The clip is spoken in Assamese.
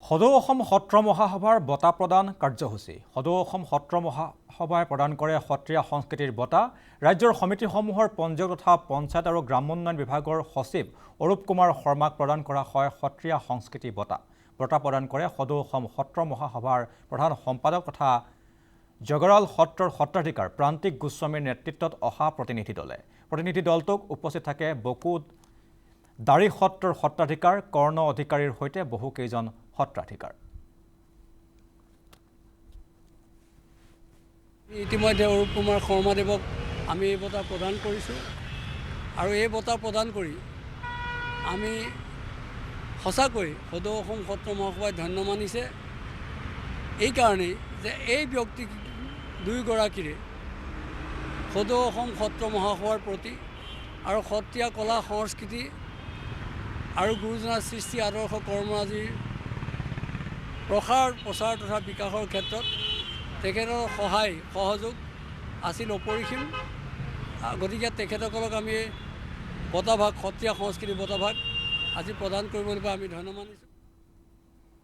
সদৌ অসম সত্ৰ মহাসভাৰ বঁটা প্ৰদান কাৰ্যসূচী সদৌ অসম সত্ৰ মহাসভাই প্ৰদান কৰে সত্ৰীয়া সংস্কৃতিৰ বঁটা ৰাজ্যৰ সমিতিসমূহৰ পঞ্জীয়ক তথা পঞ্চায়ত আৰু গ্ৰামোন্নয়ন বিভাগৰ সচিব অৰূপ কুমাৰ শৰ্মাক প্ৰদান কৰা হয় সত্ৰীয়া সংস্কৃতি বঁটা প্ৰদান কৰে সদৌ অসম সত্ৰ মহাসভাৰ প্ৰধান সম্পাদক তথা জগৰাল সত্ৰৰ সত্ৰাধিকাৰ প্ৰান্তিক গোস্বামীৰ নেতৃত্বত অহা প্ৰতিনিধি দলটোক উপস্থিত থাকে বকুদ দাৰি সত্ৰৰ সত্ৰাধিকাৰ কৰ্ণ অধিকাৰীৰ সৈতে বহু কেইজন সত্ৰাধিকাৰ ইতিমধ্যে অৰূপ কুমাৰ শৰ্মাদেৱক আমি এই বঁটা প্ৰদান কৰিছোঁ আৰু এই বঁটা প্ৰদান কৰি আমি সঁচাকৈ সদৌ অসম সত্ৰ মহাসভাই ধন্য মানিছে এই কাৰণেই যে এই ব্যক্তি দুয়োগৰাকীৰে সদৌ অসম সত্ৰ মহাসভাৰ প্ৰতি আৰু সত্ৰীয়া কলা সংস্কৃতি আৰু গুৰুজনাৰ সৃষ্টি আদৰ্শ কৰ্মৰাজিৰ প্ৰসাৰ প্ৰচাৰ তথা বিকাশৰ ক্ষেত্ৰত তেখেতৰ সহায় সহযোগ আছিল অপৰিসীম গতিকে তেখেতসকলক আমি বঁটাভাগ সত্ৰীয়া সংস্কৃতি বঁটাভাগ আজি প্ৰদান কৰিবলৈ আমি ধন্য মানিছোঁ।